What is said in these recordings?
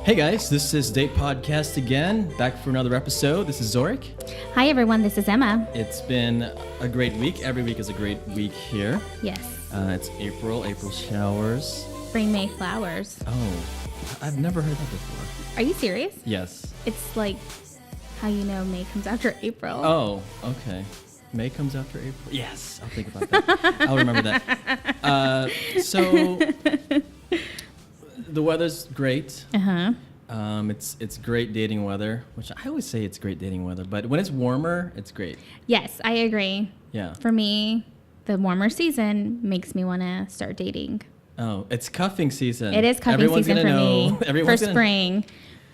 Hey guys, this is Date Podcast again, back for another episode. This is Zorric. Hi everyone, this is Emma. It's been a great week. Every week is a great week here. Yes. It's April showers. Spring May flowers. Oh, I've never heard that before. Are you serious? Yes. It's like how you know May comes after April. Oh, okay. May comes after April? Yes, I'll think about that. I'll remember that. So, the weather's great. Uh-huh. It's great dating weather, which I always say it's great dating weather, but when it's warmer, it's great. Yes, I agree. Yeah. For me, the warmer season makes me want to start dating. Oh, it's cuffing season. It is cuffing Everyone's season for me. Everyone's for spring.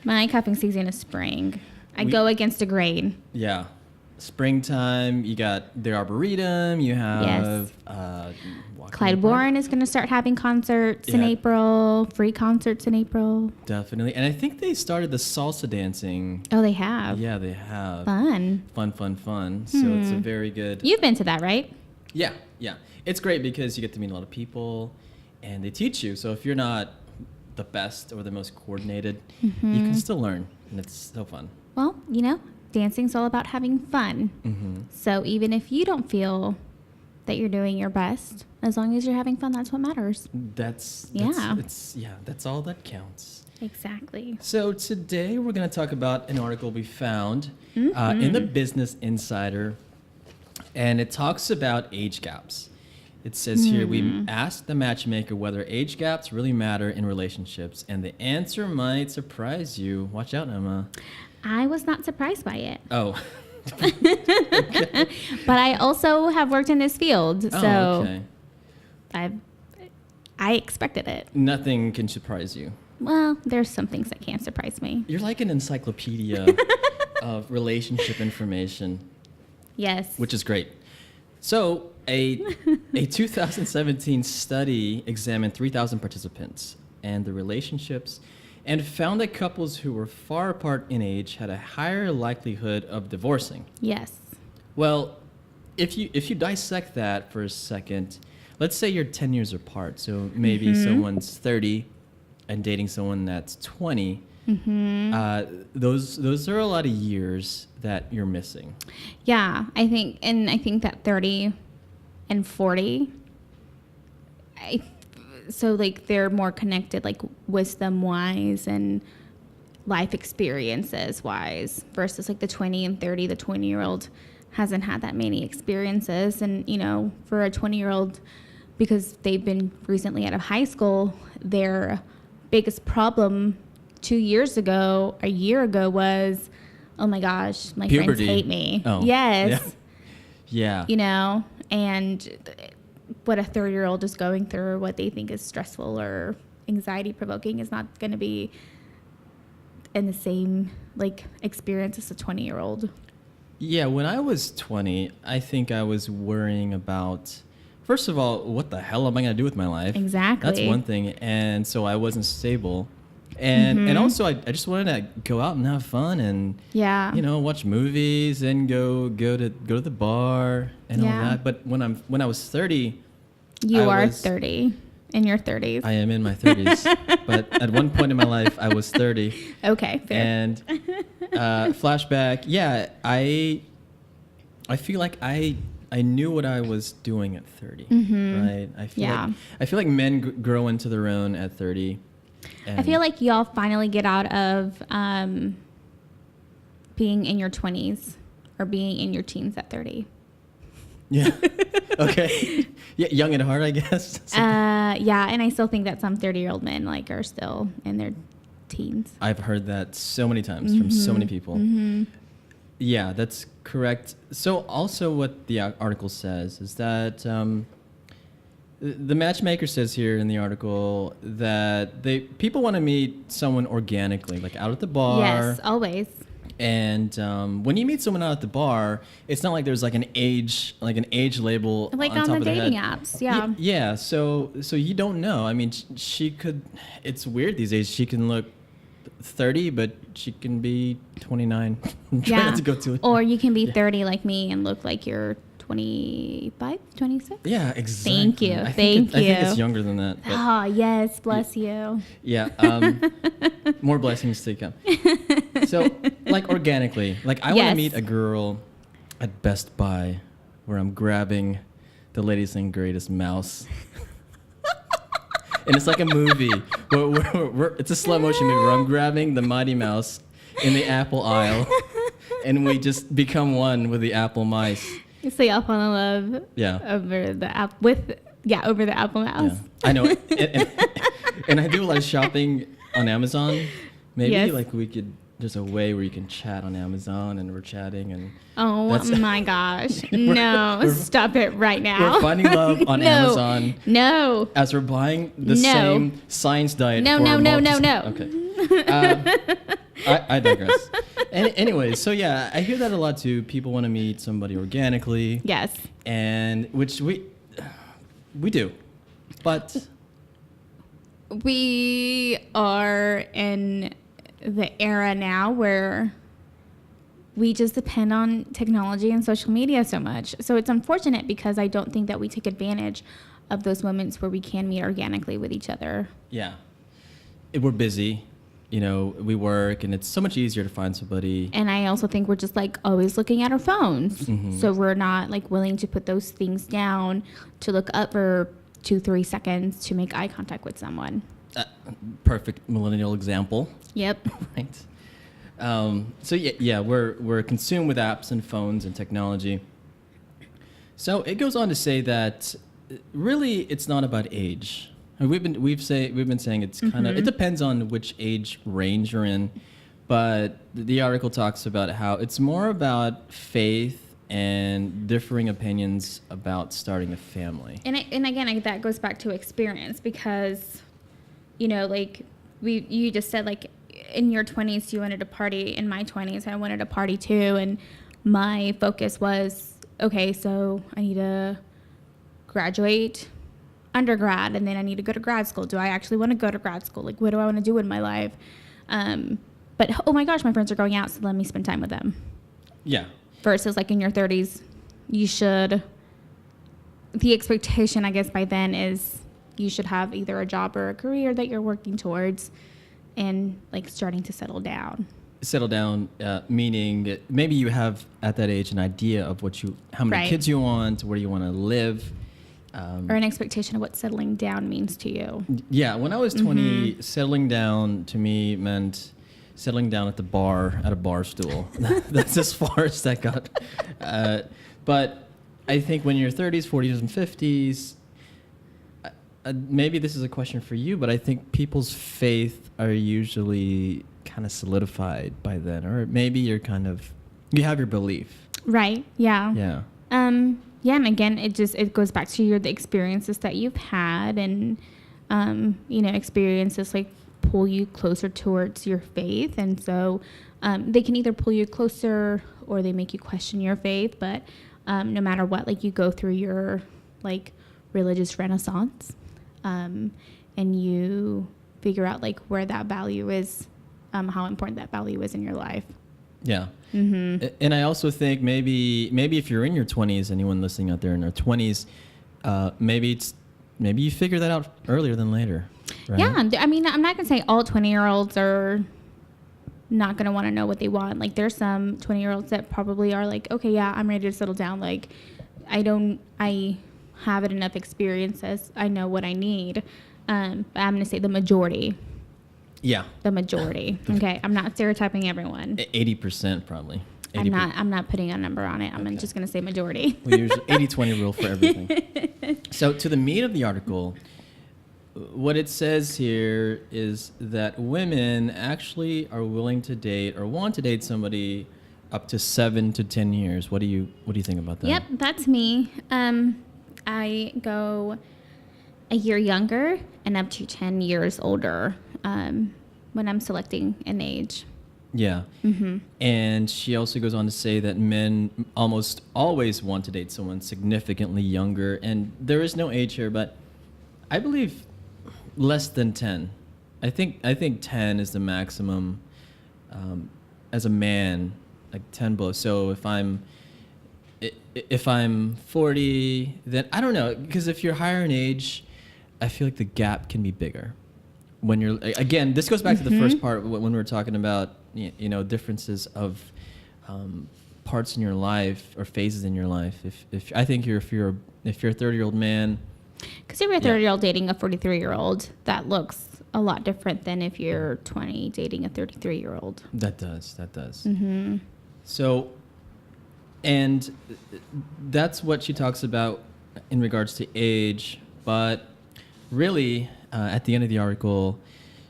My cuffing season is spring. I go against the grain. Yeah. Springtime, you got the Arboretum, you have Clyde Warren is going to start having concerts in April, free concerts in April. Definitely. And I think they started the salsa dancing. Oh, they have? Yeah, they have. Fun. Fun. So it's a very good... You've been to that, right? Yeah. It's great because you get to meet a lot of people and they teach you. So if you're not the best or the most coordinated, you can still learn. And it's so fun. Well, dancing's all about having fun. Mm-hmm. So even if you don't feel that you're doing your best, as long as you're having fun, that's what matters. That's all that counts. Exactly. So today we're going to talk about an article we found in the Business Insider, and it talks about age gaps. It says here, we asked the matchmaker whether age gaps really matter in relationships, and the answer might surprise you. Watch out, Emma. I was not surprised by it. Oh. Okay. But I also have worked in this field, so I expected it. Nothing can surprise you. Well, there's some things that can't surprise me. You're like an encyclopedia of relationship information. Yes. Which is great. So, a 2017 study examined 3,000 participants and the relationships and found that couples who were far apart in age had a higher likelihood of divorcing. Yes. Well, if you dissect that for a second, let's say you're 10 years apart. So maybe someone's 30 and dating someone that's 20. Those are a lot of years that you're missing. Yeah, I think that 30 and 40, so like they're more connected, like wisdom wise and life experiences wise, versus like the 20 and 30. The 20-year-old hasn't had that many experiences, and for a 20-year-old, because they've been recently out of high school, their biggest problem a year ago was, oh my gosh, my puberty. Friends hate me. Oh. Yes. Yeah. And what a 30-year-old is going through, what they think is stressful or anxiety provoking, is not going to be in the same experience as a 20-year-old. Yeah, when I was 20, I think I was worrying about, first of all, what the hell am I going to do with my life? Exactly. That's one thing. And so I wasn't stable. And also I just wanted to go out and have fun and watch movies and go to the bar and all that. But when I was 30, you are 30 in your 30s. I am in my 30s, but at one point in my life I was 30. Okay, fair. And flashback, I feel like I knew what I was doing at 30, right? I feel like men grow into their own at 30. I feel like y'all finally get out of being in your 20s or being in your teens at 30. Yeah. Okay. Yeah, young at heart, I guess. Yeah, and I still think that some 30-year-old men are still in their teens. I've heard that so many times from so many people. Yeah, that's correct. So also what the article says is that the matchmaker says here in the article that people want to meet someone organically, like out at the bar. Yes, always. And when you meet someone out at the bar, it's not like there's an age label like on top the of their dating head. apps. Yeah. Yeah. So you don't know. I mean, she could. It's weird these days. She can look 30, but she can be 29. Try not to go too. Or you can be 30 like me and look like you're 25, 26? Yeah, exactly. Thank you. I Thank think you. it's younger than that. But Oh, yes. Bless you. yeah, more blessings to come. So, like organically, like I want to Yes. meet a girl at Best Buy where I'm grabbing the latest and greatest mouse. And it's like a movie. It's a slow motion movie where I'm grabbing the Mighty Mouse in the Apple aisle, and we just become one with the Apple mice. So y'all fall in love Yeah. over the over the Apple Mouse. Yeah. I know. And I do a lot of shopping on Amazon. Maybe Yes. like there's a way where you can chat on Amazon, and we're chatting, and Oh That's- my gosh. No, we're- stop it right now. we're finding love on No. Amazon No. as we're buying the No. same science diet. No, for no, no, no, multi- no. Okay. I digress. Anyway, so yeah, I hear that a lot too. People want to meet somebody organically. Yes. And which we do, but We are in the era now where we just depend on technology and social media so much. So it's unfortunate because I don't think that we take advantage of those moments where we can meet organically with each other. yeah, we're busy. You know, we work, and it's so much easier to find somebody. And I also think we're just like always looking at our phones. So we're not like willing to put those things down to look up for 2-3 seconds to make eye contact with someone. Perfect millennial example, Yep. right? So yeah, we're consumed with apps and phones and technology. So it goes on to say that really it's not about age. And we've been saying it's kind of, it depends on which age range you're in, but the article talks about how it's more about faith and differing opinions about starting a family. And again, that goes back to experience because, you know, like you just said, like in your 20s you wanted to party. In my 20s I wanted to party too, and my focus was, okay, so I need to graduate undergrad, and then I need to go to grad school. Do I actually want to go to grad school? Like, what do I want to do in my life? But oh my gosh, my friends are going out, so let me spend time with them. Yeah. Versus like in your 30s, the expectation, I guess, by then is you should have either a job or a career that you're working towards and like starting to settle down. Settle down, meaning maybe you have at that age an idea of how many Right. kids you want, where you want to live. Or an expectation of what settling down means to you. Yeah, when I was 20, settling down to me meant settling down at a bar stool. That's as far as that got. But I think when you're 30s, 40s, and 50s, maybe this is a question for you, but I think people's faith are usually kind of solidified by then, or maybe you have your belief. Right. Yeah. Yeah. Yeah, and again, it goes back to the experiences that you've had, and experiences like pull you closer towards your faith, and so they can either pull you closer or they make you question your faith. But no matter what, like you go through your like religious renaissance, and you figure out like where that value is, how important that value is in your life. Yeah. Mm-hmm. And I also think maybe if you're in your 20s, anyone listening out there in their 20s, maybe you figure that out earlier than later. Right? Yeah. I mean, I'm not going to say all 20-year-olds are not going to want to know what they want. Like there's some 20-year-olds that probably are like, okay, yeah, I'm ready to settle down. Like I have enough experiences. I know what I need. But I'm going to say the majority. Yeah. The majority. Okay. I'm not stereotyping everyone. 80% probably. 80%. I'm not putting a number on it. I'm Okay. just going to say majority. We usually 80-20 rule for everything. So to the meat of the article, what it says here is that women actually are willing to date or want to date somebody up to 7 to 10 years. What do you think about that? Yep, that's me. I go a year younger and up to 10 years older when I'm selecting an age. Yeah. Mm-hmm. And she also goes on to say that men almost always want to date someone significantly younger. And there is no age here, but I believe less than 10. I think 10 is the maximum as a man, like 10 below. So if I'm if I'm 40, then I don't know, because if you're higher in age, I feel like the gap can be bigger. When you're, again, this goes back to the first part when we were talking about differences of parts in your life or phases in your life. If I think if you're a 30-year-old man, because if you're a 30-year-old dating a 43-year-old, that looks a lot different than if you're 20 dating a 33-year-old. That does. Mm-hmm. So, and that's what she talks about in regards to age, but really, at the end of the article,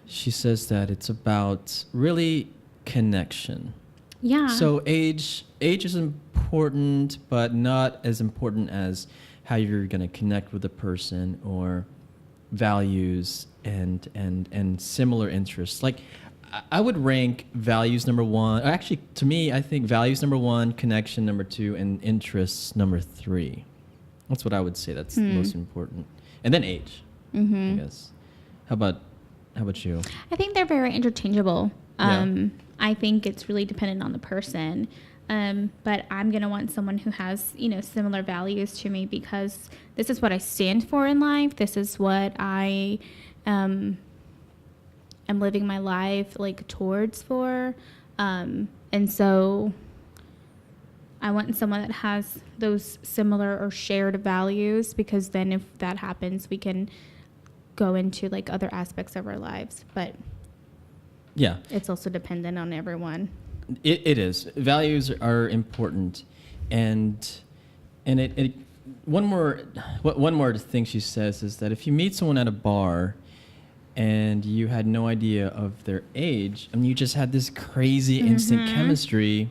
she says that it's about really connection. Yeah. So age is important, but not as important as how you're going to connect with a person or values and similar interests. Like, I would rank values number one. Actually, to me, I think values number one, connection number two, and interests number three. That's what I would say. That's the most important. And then age, I guess. How about you? I think they're very interchangeable. Yeah. I think it's really dependent on the person. But I'm going to want someone who has, similar values to me, because this is what I stand for in life. This is what I am living my life towards for. And so I want someone that has those similar or shared values, because then if that happens, we can go into other aspects of our lives. But yeah, it's also dependent on everyone. It is. Values are important, and one more thing she says is that if you meet someone at a bar and you had no idea of their age and you just had this crazy instant chemistry,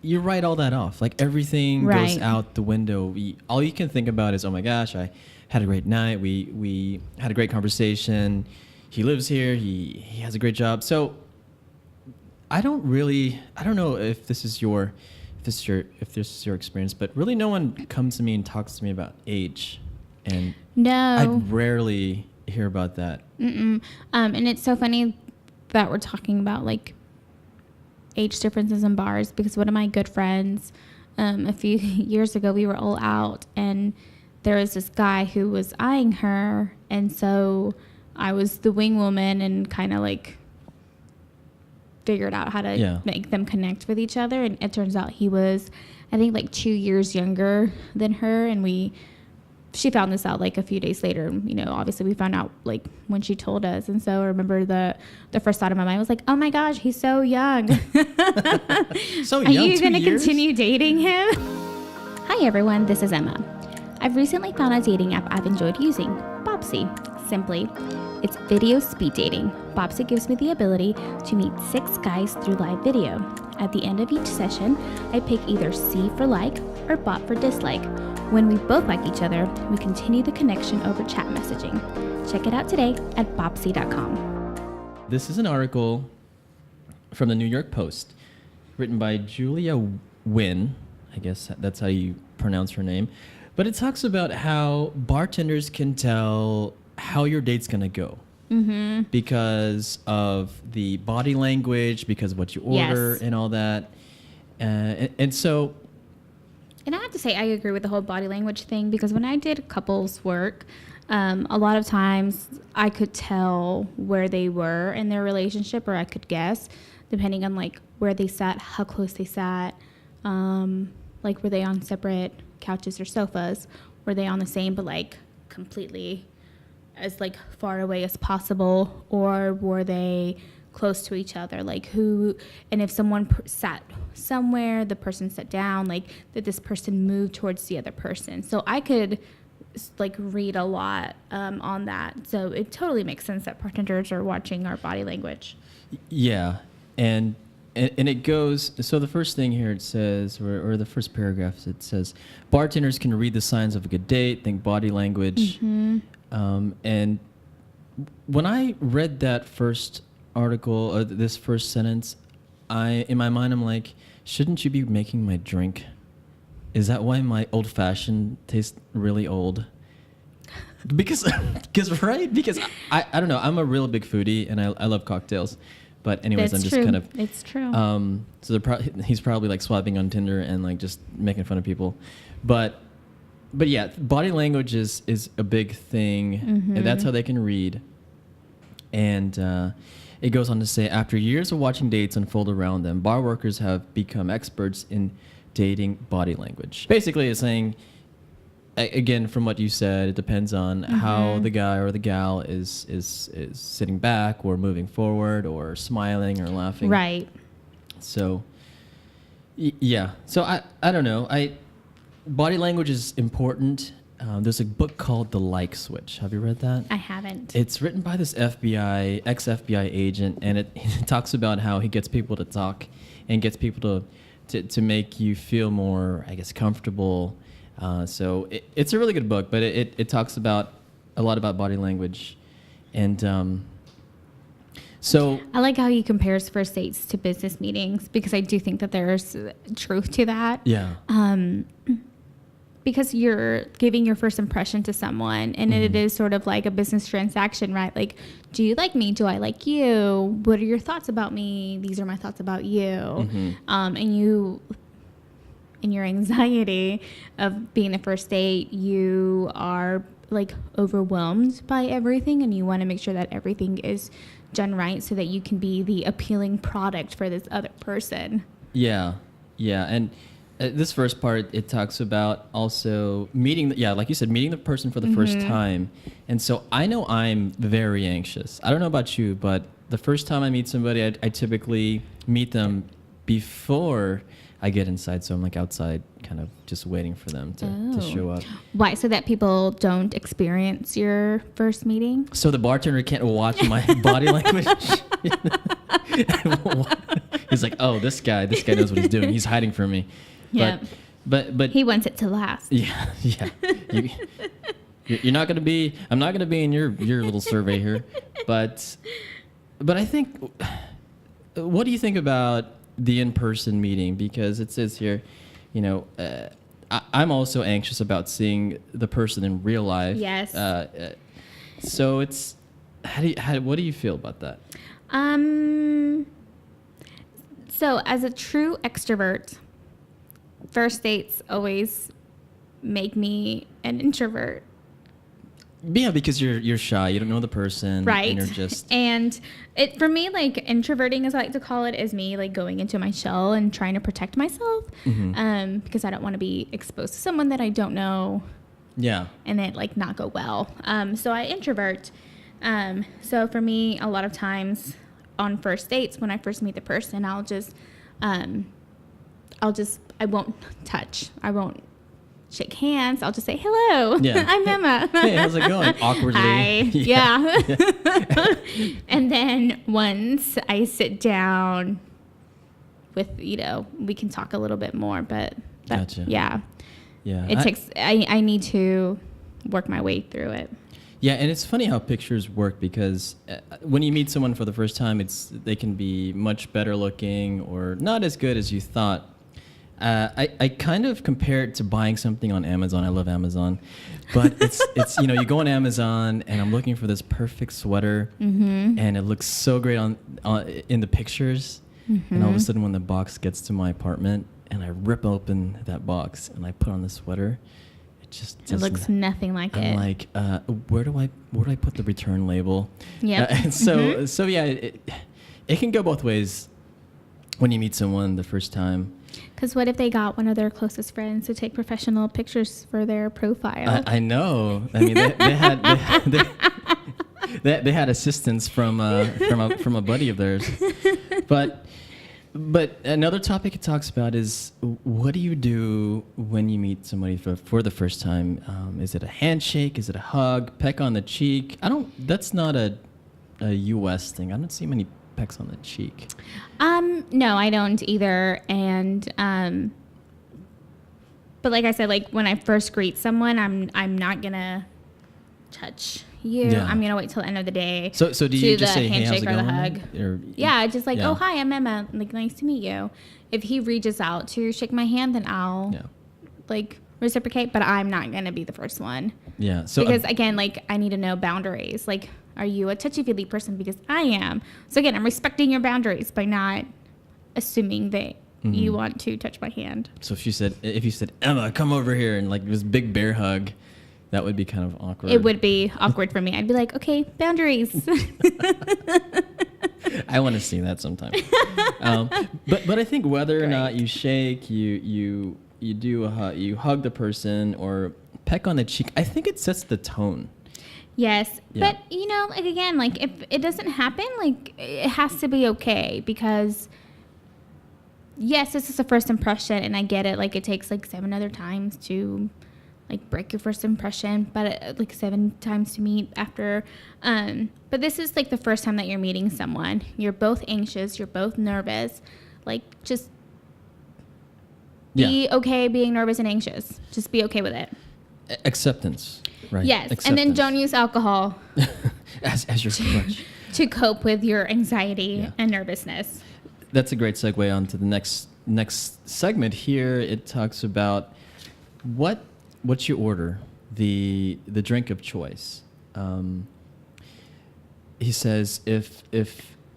you write all that off. Everything goes out the window. All you can think about is, oh my gosh, I had a great night. We had a great conversation. He lives here. He has a great job. So I don't know if this is your experience, but really no one comes to me and talks to me about age, and no, I rarely hear about that. And it's so funny that we're talking about age differences in bars, because one of my good friends, a few years ago, we were all out and there was this guy who was eyeing her, and so I was the wing woman and kind of figured out how to make them connect with each other. And it turns out he was, I think, 2 years younger than her, and she found this out a few days later. Obviously we found out when she told us. And so I remember the first thought in my mind was oh my gosh, he's so young. So Are young, you going to 2 years? continue dating him? Hi everyone, this is Emma. I've recently found a dating app I've enjoyed using, Bopsy. Simply, it's video speed dating. Bopsy gives me the ability to meet 6 guys through live video. At the end of each session, I pick either C for like or Bop for dislike. When we both like each other, we continue the connection over chat messaging. Check it out today at bopsy.com. This is an article from the New York Post, written by Julia Wynn. I guess that's how you pronounce her name. But it talks about how bartenders can tell how your date's going to go. Because of the body language, because of what you order and all that. And so... And I have to say, I agree with the whole body language thing, because when I did couples work, a lot of times I could tell where they were in their relationship, or I could guess, depending on where they sat, how close they sat, were they on separate couches or sofas, were they on the same but completely as far away as possible, or were they close to each other, who, and if someone sat somewhere, the person sat down, that this person moved towards the other person. So I could read a lot on that. So it totally makes sense that bartenders are watching our body language. Yeah, and it goes, so the first thing here it says, or the first paragraph, it says, bartenders can read the signs of a good date, think body language. And when I read that first article, or this first sentence, in my mind, I'm shouldn't you be making my drink? Is that why my old-fashioned tastes really old? Because I don't know, I'm a real big foodie and I love cocktails. But anyways, That's I'm just true. kind of. It's true. So he's probably like swiping on Tinder and like just making fun of people, but yeah, body language is a big thing, and that's how they can read. And it goes on to say, after years of watching dates unfold around them, bar workers have become experts in dating body language. Basically, it's saying, again, from what you said, it depends on how the guy or the gal is sitting back or moving forward or smiling or laughing. Right. So, yeah. So I don't know. Body language is important. There's a book called The Like Switch. Have you read that? I haven't. It's written by this ex-FBI agent, and it talks about how he gets people to talk and gets people to make you feel more, I guess, comfortable. So it's a really good book, but it talks about a lot about body language. And so I like how he compares first dates to business meetings, because I do think that there's truth to that. yeah. Because you're giving your first impression to someone, and it is sort of like a business transaction, right? Like, do you like me? Do I like you? What are your thoughts about me? These are my thoughts about you. And you, in your anxiety of being the first date, you are like overwhelmed by everything, and you want to make sure that everything is done right so that you can be the appealing product for this other person. Yeah. And this first part, it talks about also meeting, like you said, meeting the person for the first time. And so I know I'm very anxious. I don't know about you, but the first time I meet somebody, I typically meet them before I get inside. So I'm like outside kind of just waiting for them to show up. Why? So that people don't experience your first meeting? So the bartender can't watch my body language. He's like, oh, this guy knows what he's doing. He's hiding from me. Yeah. But he wants it to last. Yeah. You're not going to be, I'm not going to be in your little survey here, but I think, what do you think about the in-person meeting? Because it says here, I'm also anxious about seeing the person in real life. Yes. So it's, what do you feel about that? So as a true extrovert, first dates always make me an introvert. Yeah, because you're shy. You don't know the person. Right. And you're just... And it, for me, like, introverting, as I like to call it, is me, like, going into my shell and trying to protect myself. Because I don't want to be exposed to someone that I don't know. Yeah. And it, like, not go well. So I introvert. So for me, a lot of times on first dates, when I first meet the person, I won't touch. I won't shake hands. I'll just say, hello. Yeah. I'm Emma. Hey, how's it going? Awkwardly. Hi. Yeah. And then once I sit down with, we can talk a little bit more, but Gotcha. Yeah. Yeah. I need to work my way through it. Yeah, and it's funny how pictures work, because when you meet someone for the first time, they can be much better looking or not as good as you thought. I kind of compare it to buying something on Amazon. I love Amazon, but it's you go on Amazon and I'm looking for this perfect sweater, and it looks so great on in the pictures, and all of a sudden when the box gets to my apartment and I rip open that box and I put on the sweater, it looks nothing like it. I'm like, where do I put the return label? Yeah. And so yeah, it can go both ways when you meet someone the first time. Because what if they got one of their closest friends to take professional pictures for their profile? I know. I mean, they had assistance from a buddy of theirs. But another topic it talks about is, what do you do when you meet somebody for the first time? Is it a handshake? Is it a hug? Peck on the cheek? That's not a U.S. thing. I don't see many pecks on the cheek. No, I don't either. And but like I said, like when I first greet someone, I'm not gonna touch you. Yeah. I'm gonna wait till the end of the day. So do you just say, hey, how's handshake it or going? the hug? Or, yeah, just like, yeah. oh hi, I'm Emma. Like, nice to meet you. If he reaches out to shake my hand, then I'll like reciprocate. But I'm not gonna be the first one. Yeah. So because again, like I need to know boundaries. Like Are you a touchy-feely person? Because I am. So again, I'm respecting your boundaries by not assuming that you want to touch my hand. So if you said, Emma, come over here, and like this big bear hug, that would be kind of awkward. It would be awkward for me. I'd be like, okay, boundaries. I want to see that sometime. But I think whether or not you shake, you hug the person or peck on the cheek, I think it sets the tone. Yes, Yeah. but like again, like if it doesn't happen, like it has to be okay because yes, this is a first impression, and I get it. Like it takes like 7 other times to like break your first impression, but like 7 times to meet after. But this is like the first time that you're meeting someone. You're both anxious. You're both nervous. Like just be okay being nervous and anxious. Just be okay with it. Acceptance, right? Yes, Acceptance. and then don't use alcohol as your crutch. to cope with your anxiety and nervousness. That's a great segue on to the next segment here. It talks about what you order, the drink of choice. He says if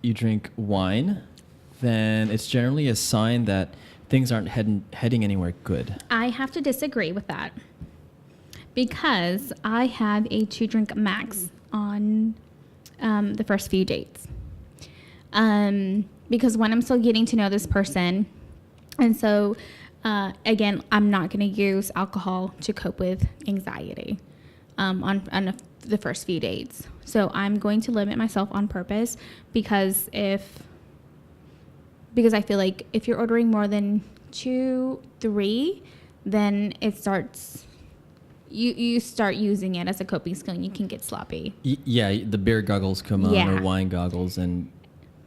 you drink wine, then it's generally a sign that things aren't heading anywhere good. I have to disagree with that because I have a 2-drink max on the first few dates. Because when I'm still getting to know this person, and so again, I'm not going to use alcohol to cope with anxiety on the first few dates. So I'm going to limit myself on purpose because I feel like if you're ordering more than 2, 3, then it starts. You start using it as a coping skill, and you can get sloppy. Yeah, the beer goggles come on, Yeah. or wine goggles, and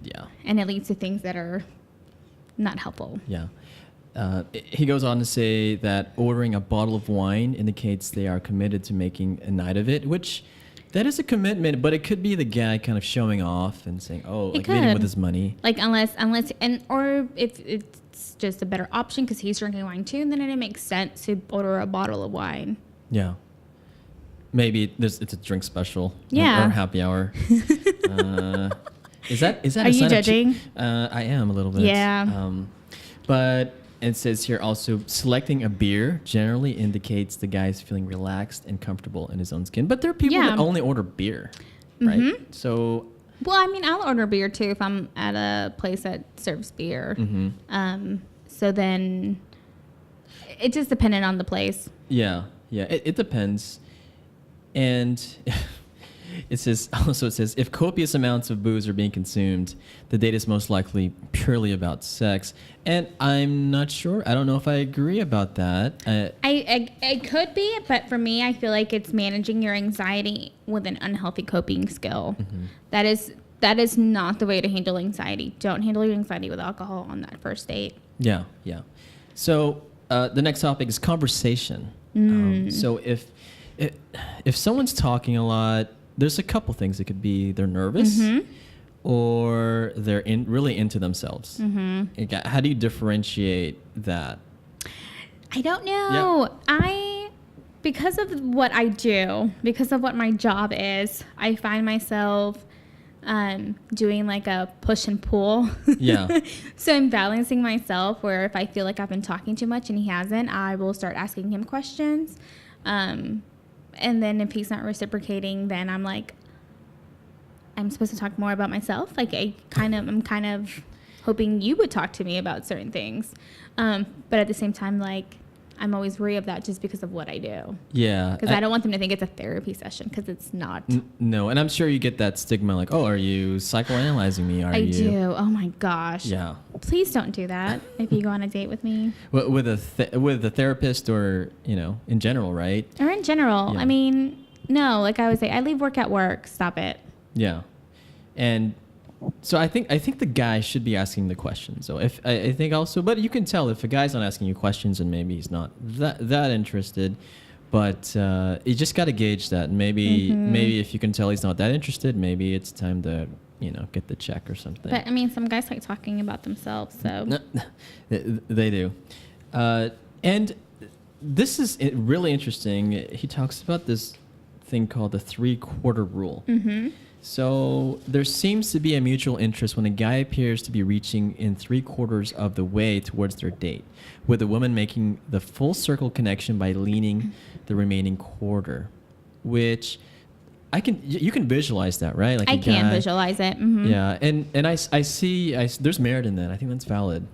yeah. And it leads to things that are not helpful. Yeah. He goes on to say that ordering a bottle of wine indicates they are committed to making a night of it, which that is a commitment, but it could be the guy kind of showing off and saying, oh, like leading with his money. Like or if it's just a better option because he's drinking wine too, then it makes sense to order a bottle of wine. Yeah. Maybe it's a drink special. Yeah. Or happy hour. Is that Are you judging? I am a little bit. Yeah. But it says here also, selecting a beer generally indicates the guy's feeling relaxed and comfortable in his own skin. But there are people that only order beer, right? Mm-hmm. So. Well, I mean, I'll order beer too if I'm at a place that serves beer. Mm-hmm. So then it just depended on the place. Yeah. It depends. And it says, if copious amounts of booze are being consumed, the date is most likely purely about sex. And I'm not sure. I don't know if I agree about that. I could be, but for me, I feel like it's managing your anxiety with an unhealthy coping skill. Mm-hmm. That is not the way to handle anxiety. Don't handle your anxiety with alcohol on that first date. Yeah. So the next topic is conversation. So if someone's talking a lot, there's a couple things. It could be they're nervous or they're really into themselves. How do you differentiate that? I don't know. Yeah. Because of what I do, because of what my job is, I find myself doing like a push and pull. Yeah. So I'm balancing myself where if I feel like I've been talking too much and he hasn't, I will start asking him questions. And then if he's not reciprocating, then I'm like, I'm supposed to talk more about myself. Like I'm kind of hoping you would talk to me about certain things. But at the same time, like I'm always wary of that just because of what I do. Yeah. Because I don't want them to think it's a therapy session because it's not. No. And I'm sure you get that stigma like, oh, are you psychoanalyzing me? I do. Oh my gosh. Yeah. Please don't do that if you go on a date with me. With a therapist or, in general, right? Or in general. Yeah. I mean, no, like I would say, I leave work at work. Stop it. Yeah. And so I think the guy should be asking the questions. So if I think also, but you can tell if a guy's not asking you questions and maybe he's not that interested. But you just got to gauge that. Maybe if you can tell he's not that interested, maybe it's time to get the check or something. But I mean, some guys like talking about themselves, so they do. And this is really interesting. He talks about this thing called the 3/4 rule. So there seems to be a mutual interest when a guy appears to be reaching in 3/4 of the way towards their date, with the woman making the full circle connection by leaning the remaining quarter, which you can visualize that, right? Like I can visualize it. Mm-hmm. Yeah, and I see there's merit in that. I think that's valid.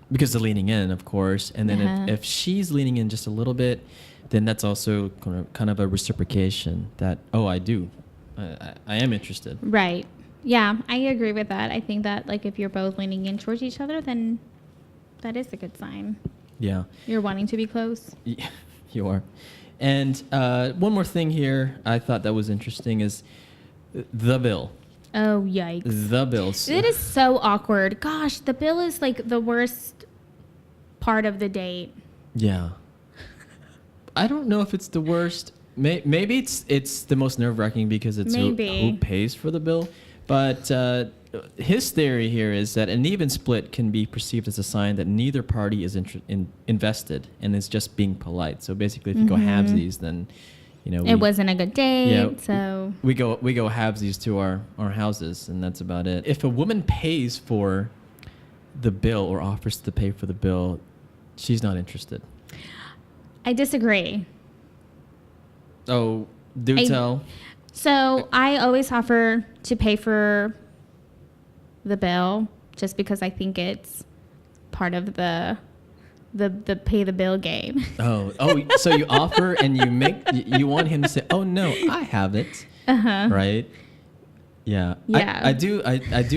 Because the leaning in, of course, and then if she's leaning in just a little bit, then that's also kind of a reciprocation that, I do. I am interested. Right. Yeah, I agree with that. I think that like if you're both leaning in towards each other, then that is a good sign. Yeah. You're wanting to be close. Yeah, you are. And one more thing here I thought that was interesting is the bill. Oh, yikes. The bill. It is so awkward. Gosh, the bill is like the worst part of the date. Yeah. I don't know if it's the worst. Maybe it's the most nerve-wracking because it's who pays for the bill. But his theory here is that an even split can be perceived as a sign that neither party is invested and is just being polite. So basically, if you go halvesies, then it wasn't a good date. Yeah, so we go halvesies to our houses, and that's about it. If a woman pays for the bill or offers to pay for the bill, she's not interested. I disagree. Oh, tell. So I always offer to pay for the bill just because I think it's part of the pay the bill game. Oh, so you offer and you want him to say, "Oh no, I have it." Right? Yeah. Yeah. I do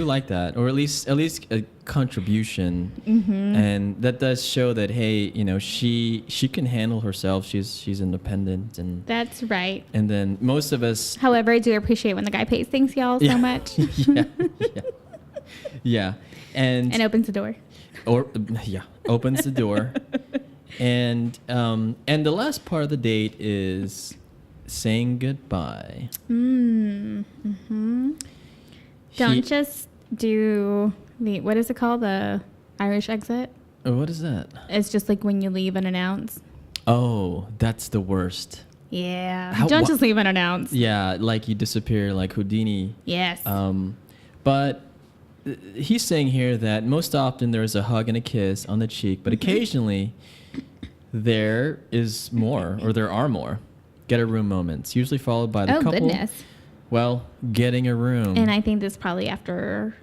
like that, or at least a contribution, and that does show that hey, she can handle herself. She's independent, and that's right. And then most of us. However, I do appreciate when the guy pays. Thanks, y'all, so much. Yeah, and opens the door. Opens the door, and the last part of the date is saying goodbye. Don't just do what is it called? The Irish exit? What is that? It's just like when you leave unannounced. Oh, that's the worst. Yeah. Don't just leave unannounced. Yeah, like you disappear like Houdini. Yes. But he's saying here that most often there's a hug and a kiss on the cheek, but occasionally there is more, or there are more get a room moments, usually followed by the couple. Oh, goodness. Well, getting a room. And I think this probably after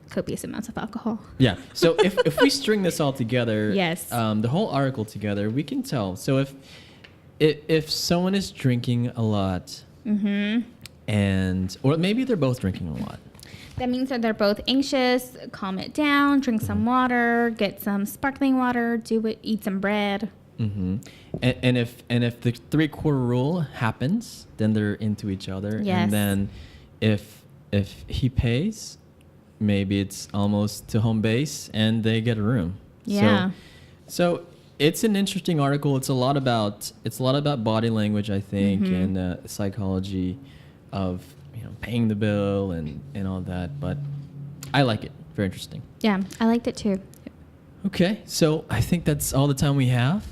copious amounts of alcohol. Yeah. So if we string this all together, yes, the whole article together, we can tell. So if someone is drinking a lot, or maybe they're both drinking a lot, that means that they're both anxious. Calm it down. Drink some water. Get some sparkling water. Eat some bread. And if the 3/4 rule happens, then they're into each other. Yes. And then if he pays, maybe it's almost to home base, and they get a room. Yeah. So it's an interesting article. It's a lot about body language, I think, and psychology of paying the bill and all that. But I like it. Very interesting. Yeah, I liked it too. Okay, so I think that's all the time we have.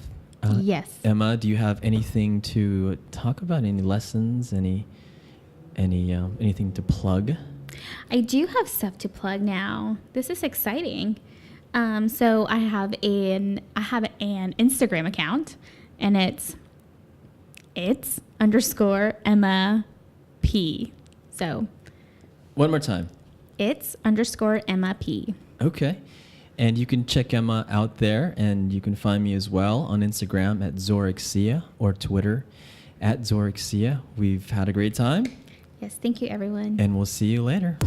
Yes. Emma, do you have anything to talk about? Any lessons? Anything to plug? I do have stuff to plug now. This is exciting. So I have an Instagram account, and it's _Emma P. So one more time. It's _Emma P. Okay. And you can check Emma out there, and you can find me as well on Instagram at Zorric Sia or Twitter at Zorric Sia. We've had a great time. Yes, thank you, everyone. And we'll see you later.